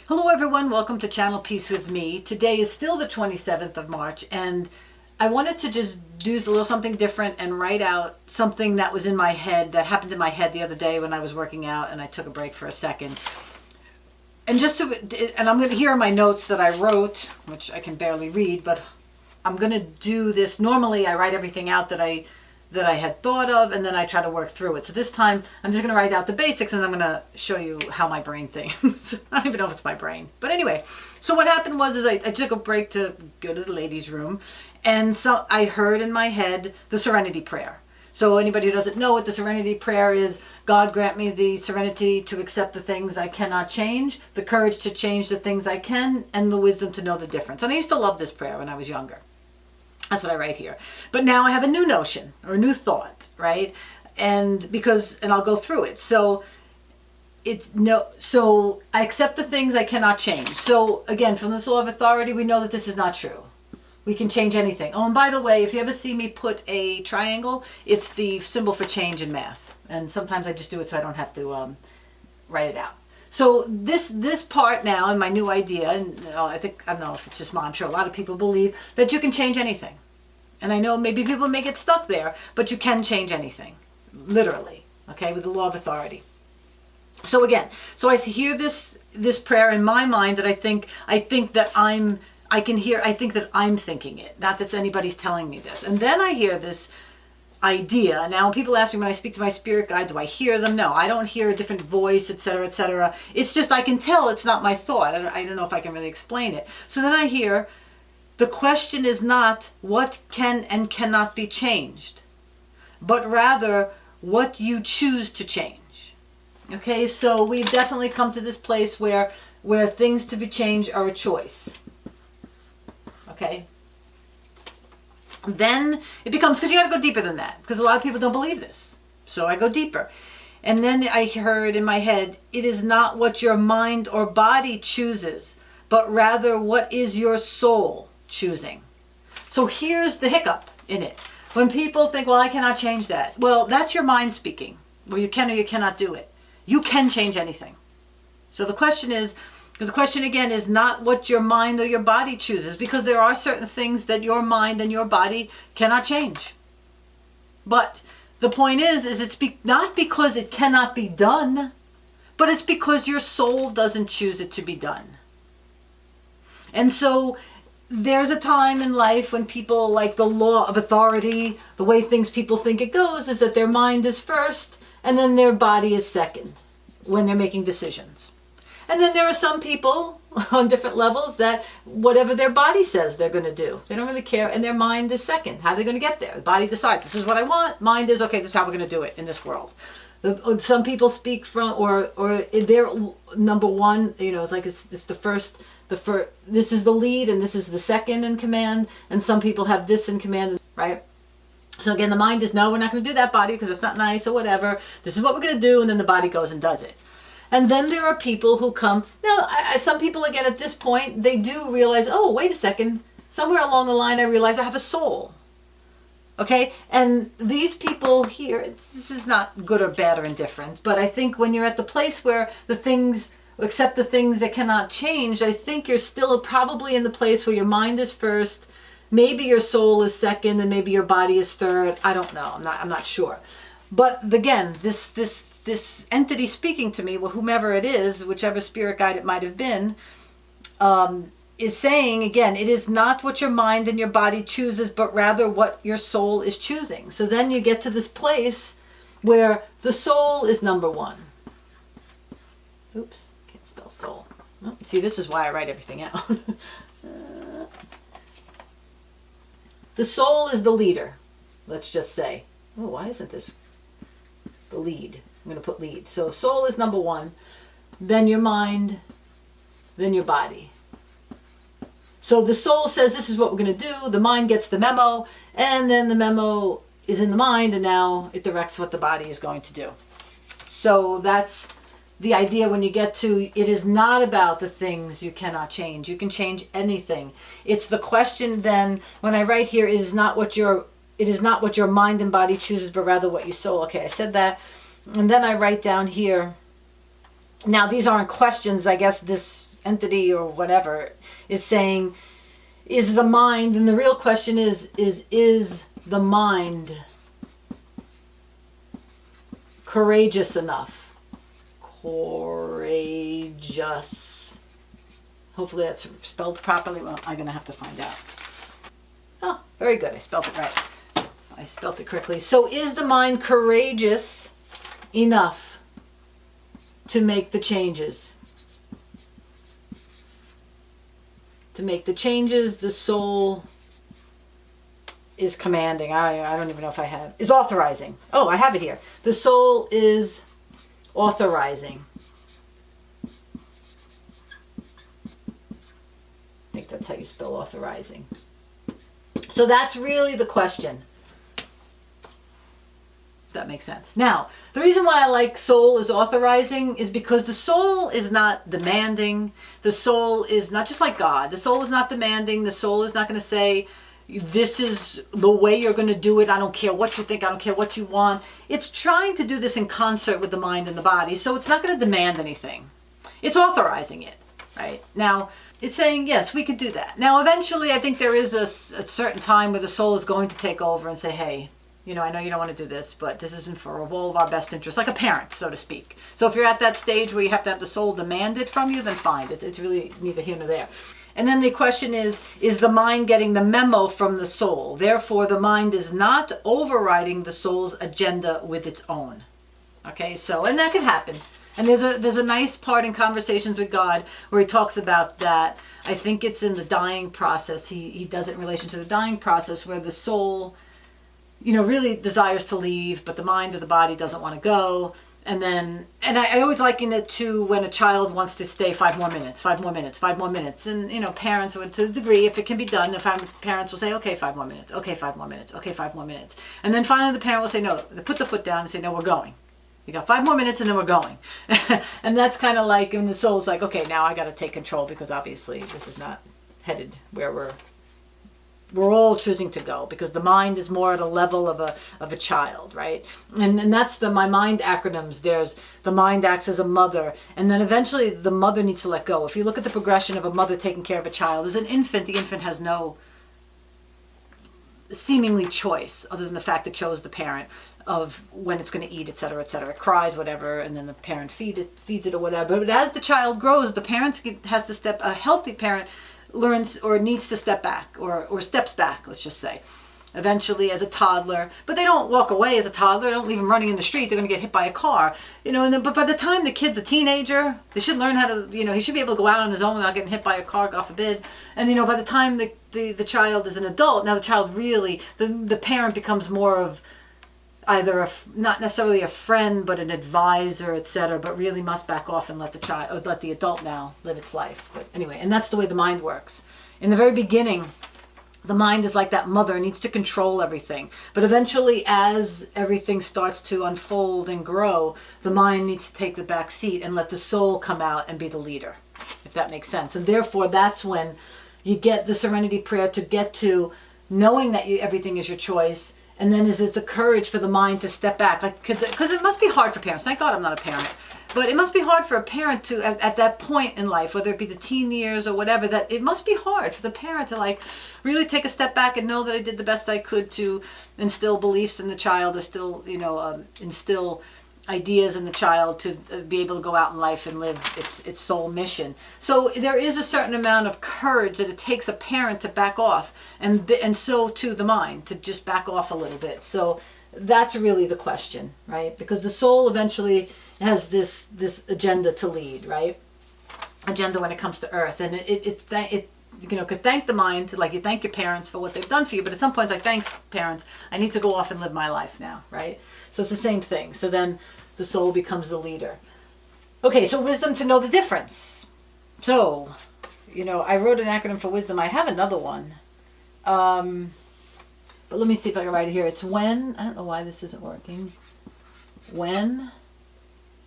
Hello everyone, welcome to Channel Peace with Me. Today is still the 27th of March and I wanted to just do a little something different and write out something that was in my head, that happened in my head the other day when I was working out and I took a break for a second. And I'm going to hear my notes that I wrote, which I can barely read, but I'm going to do this. Normally I write everything out that I had thought of, and then I try to work through it. So this time I'm just going to write out the basics and I'm going to show you how my brain thinks. I don't even know if it's my brain. But anyway, so what happened was I took a break to go to the ladies' room, and so I heard in my head the Serenity Prayer. So anybody who doesn't know what the Serenity Prayer is, God grant me the serenity to accept the things I cannot change, the courage to change the things I can, and the wisdom to know the difference. And I used to love this prayer when I was younger. That's what I write here. But now I have a new notion or a new thought, right? And I'll go through it. So I accept the things I cannot change. So again, from this law of authority, we know that this is not true. We can change anything. Oh, and by the way, if you ever see me put a triangle, it's the symbol for change in math. And sometimes I just do it so I don't have to write it out. So this part now, and my new idea, and I don't know if it's just mine, I'm sure a lot of people believe that you can change anything. And I know maybe people may get stuck there, but you can change anything, literally, okay, with the law of authority. So again, I hear this prayer in my mind that I think that I'm thinking it, not that anybody's telling me this. And then I hear this idea. Now, people ask me when I speak to my spirit guide, do I hear them? No, I don't hear a different voice, etc., etc. It's just I can tell it's not my thought. I don't know if I can really explain it. So then I hear, the question is not what can and cannot be changed, but rather what you choose to change. Okay, so we've definitely come to this place where things to be changed are a choice. Okay. Then it becomes, because you got to go deeper than that, because a lot of people don't believe this. So I go deeper. And then I heard in my head, it is not what your mind or body chooses, but rather what is your soul choosing. So here's the hiccup in it. When people think, well, I cannot change that. Well, that's your mind speaking. Well, you can or you cannot do it. You can change anything. So the question again is not what your mind or your body chooses, because there are certain things that your mind and your body cannot change. But the point is it's not because it cannot be done, but it's because your soul doesn't choose it to be done. And so there's a time in life when people, like the law of authority, the way people think it goes is that their mind is first and then their body is second when they're making decisions. And then there are some people on different levels that whatever their body says they're going to do, they don't really care, and their mind is second. How are they going to get there? The body decides, this is what I want. Mind is, okay, this is how we're going to do it in this world. Some people speak from, or they're number one, it's like it's the first, this is the lead and this is the second in command, and some people have this in command, right? So again, the mind is, no, we're not going to do that, body, because it's not nice or whatever. This is what we're going to do, and then the body goes and does it. And then there are people who come, some people, again, at this point, they do realize, oh, wait a second, somewhere along the line I realize I have a soul. Okay? And these people here, this is not good or bad or indifferent, but I think when you're at the place where except the things that cannot change, I think you're still probably in the place where your mind is first, maybe your soul is second, and maybe your body is third. I don't know. I'm not sure. But again, this entity speaking to me, well, whomever it is, whichever spirit guide it might have been, is saying, again, it is not what your mind and your body chooses, but rather what your soul is choosing. So then you get to this place where the soul is number one. Oops, can't spell soul. Oh, see, this is why I write everything out. The soul is the leader, let's just say. Oh, why isn't this the lead? I'm going to put lead. So soul is number one, then your mind, then your body. So the soul says, this is what we're going to do. The mind gets the memo, and then the memo is in the mind, and now it directs what the body is going to do. So that's the idea when you get to, it is not about the things you cannot change. You can change anything. It's the question then, when I write here, it is not what your mind and body chooses, but rather what your soul. Okay, I said that. And then I write down here, now these aren't questions, I guess this entity or whatever is saying, is the mind, and the real question is the mind courageous enough? Courageous. Hopefully that's spelled properly. Well, I'm going to have to find out. Oh, very good. I spelled it right. I spelled it correctly. So is the mind courageous enough to make the changes? To make the changes the soul is commanding. I don't even know if I have. Is authorizing. Oh, I have it here. The soul is authorizing. I think that's how you spell authorizing. So that's really the question. That makes sense. Now, the reason why I like soul is authorizing is because the soul is not demanding. The soul is not just like God. The soul is not demanding. The soul is not going to say, this is the way you're going to do it. I don't care what you think. I don't care what you want. It's trying to do this in concert with the mind and the body. So it's not going to demand anything. It's authorizing it, right? Now, it's saying, yes, we could do that. Now, eventually, I think there is a certain time where the soul is going to take over and say, hey, you know, I know you don't want to do this, but this isn't for all of our best interests, like a parent, so to speak. So if you're at that stage where you have to have the soul demand it from you, then fine. It's really neither here nor there. And then the question is the mind getting the memo from the soul? Therefore, the mind is not overriding the soul's agenda with its own. Okay, so, and that could happen. And there's a nice part in Conversations with God where he talks about that. I think it's in the dying process. He does it in relation to the dying process where the soul, you know, really desires to leave, but the mind or the body doesn't want to go. And I always liken it to when a child wants to stay 5 more minutes, 5 more minutes, 5 more minutes. And, you know, parents would, to a degree, if it can be done, parents will say, okay, 5 more minutes, okay, 5 more minutes, okay, 5 more minutes. And then finally the parent will say, no, they put the foot down and say, no, we're going. You got 5 more minutes and then we're going. And that's kind of like, and the soul's like, okay, now I got to take control because obviously this is not headed where we're all choosing to go, because the mind is more at a level of a child, right? And that's my mind acronyms. There's the mind acts as a mother, and then eventually the mother needs to let go. If you look at the progression of a mother taking care of a child, as an infant, the infant has no seemingly choice other than the fact it chose the parent of when it's going to eat, etc., etc. It cries, whatever, and then the parent feeds it or whatever. But as the child grows, the parent has to step. A healthy parent learns or needs to step back or steps back, let's just say, eventually as a toddler. But they don't walk away as a toddler. They don't leave them running in the street. They're going to get hit by a car, you know. But by the time the kid's a teenager, they should learn how to, you know, he should be able to go out on his own without getting hit by a car, God forbid. And, you know, by the time the child is an adult, now the child really, the parent becomes more of either not necessarily a friend, but an advisor, etc., but really must back off and let the adult now live its life. But anyway, and that's the way the mind works. In the very beginning, the mind is like that mother, needs to control everything. But eventually, as everything starts to unfold and grow, the mind needs to take the back seat and let the soul come out and be the leader, if that makes sense. And therefore, that's when you get the Serenity Prayer to get to knowing that everything is your choice. And then it's a courage for the mind to step back, like, because it must be hard for parents. Thank God I'm not a parent, but it must be hard for a parent to, at that point in life, whether it be the teen years or whatever, that it must be hard for the parent to like really take a step back and know that I did the best I could to instill beliefs in the child, or still, you know, instill ideas in the child to be able to go out in life and live its soul mission. So there is a certain amount of courage that it takes a parent to back off, and so too the mind to just back off a little bit. So that's really the question, right? Because the soul eventually has this agenda to lead, right? Agenda when it comes to earth, and it you know, could thank the mind, like you thank your parents for what they've done for you, but at some point it's like, thanks parents, I need to go off and live my life now, right? So it's the same thing. So then the soul becomes the leader. Okay, so wisdom to know the difference. So, you know, I wrote an acronym for wisdom. I have another one. But let me see if I can write it here. It's when, I don't know why this isn't working. When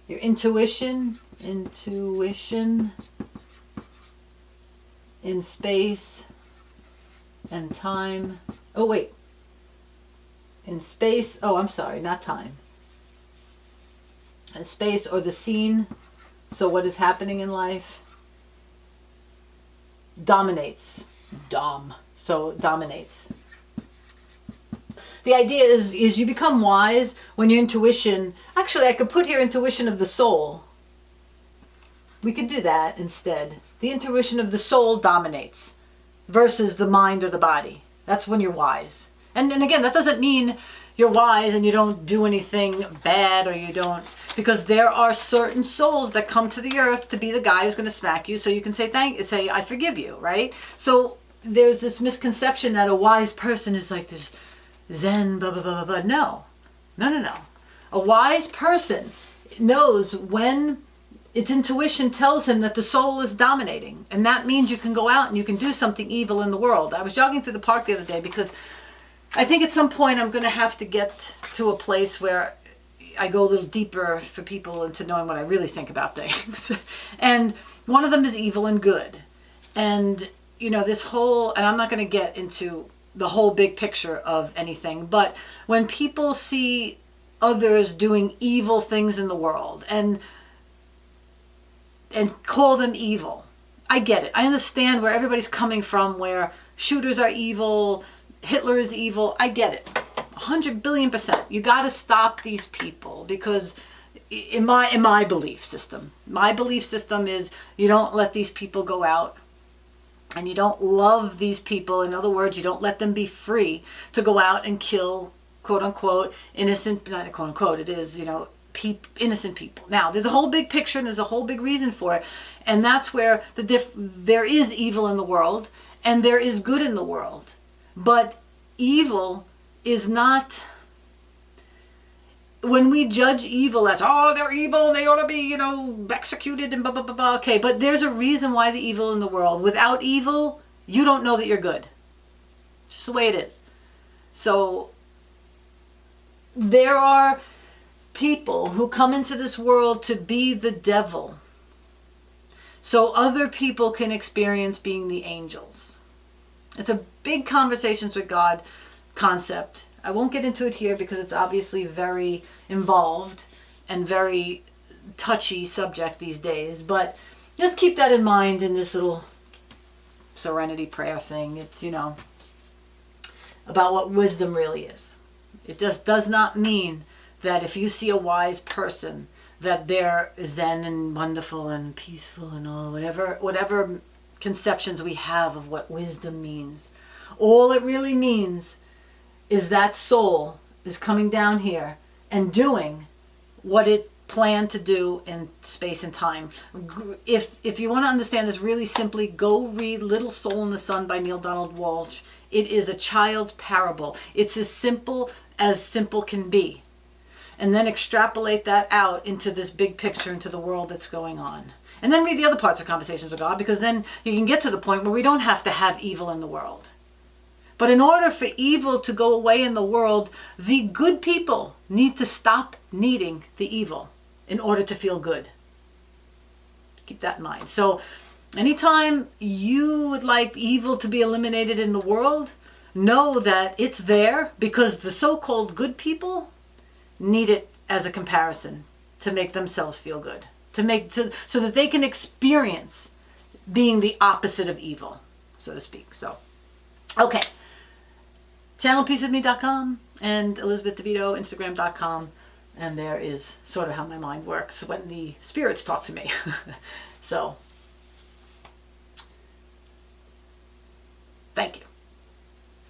your intuition in space and time. Oh, wait. In space, oh, I'm sorry, not time. In space or the scene, so what is happening in life. dominates. So dominates. The idea is you become wise when your intuition, actually I could put here intuition of the soul. We could do that instead. The intuition of the soul dominates versus the mind or the body. That's when you're wise. And again, that doesn't mean you're wise and you don't do anything bad, or you don't, because there are certain souls that come to the earth to be the guy who's going to smack you so you can say I forgive you, right? So there's this misconception that a wise person is like this Zen, blah, blah, blah, blah, blah. No. A wise person knows when its intuition tells him that the soul is dominating. And that means you can go out and you can do something evil in the world. I was jogging through the park the other day because I think at some point I'm going to have to get to a place where I go a little deeper for people into knowing what I really think about things. And one of them is evil and good. And, this whole, and I'm not going to get into the whole big picture of anything, but when people see others doing evil things in the world and call them evil, I get it. I understand where everybody's coming from, where shooters are evil, Hitler is evil. I get it. 100 billion%. You got to stop these people, because in my belief system is you don't let these people go out, and you don't love these people. In other words, you don't let them be free to go out and kill, quote unquote, innocent, not quote unquote, it is, innocent people. Now, there's a whole big picture and there's a whole big reason for it. And that's where there is evil in the world and there is good in the world. But evil is not, when we judge evil as, they're evil and they ought to be, executed and blah, blah, blah, blah. Okay, but there's a reason why the evil in the world. Without evil, you don't know that you're good. It's just the way it is. So there are people who come into this world to be the devil, so other people can experience being the angels. It's a big conversations with God concept. I won't get into it here because it's obviously very involved and very touchy subject these days, but just keep that in mind in this little Serenity Prayer thing. It's, about what wisdom really is. It just does not mean that if you see a wise person that they're zen and wonderful and peaceful and all, whatever conceptions we have of what wisdom means. All it really means is that soul is coming down here and doing what it planned to do in space and time. If you want to understand this really simply, go read Little Soul in the Sun by Neil Donald Walsh. It is a child's parable. It's as simple can be. And then extrapolate that out into this big picture, into the world that's going on. And then read the other parts of Conversations with God, because then you can get to the point where we don't have to have evil in the world. But in order for evil to go away in the world, the good people need to stop needing the evil in order to feel good. Keep that in mind. So anytime you would like evil to be eliminated in the world, know that it's there because the so-called good people need it as a comparison to make themselves feel good, so that they can experience being the opposite of evil, so to speak. So, okay. ChannelPeaceWithMe.com and Elizabeth DeVito, Instagram.com. And there is sort of how my mind works when the spirits talk to me. So, thank you.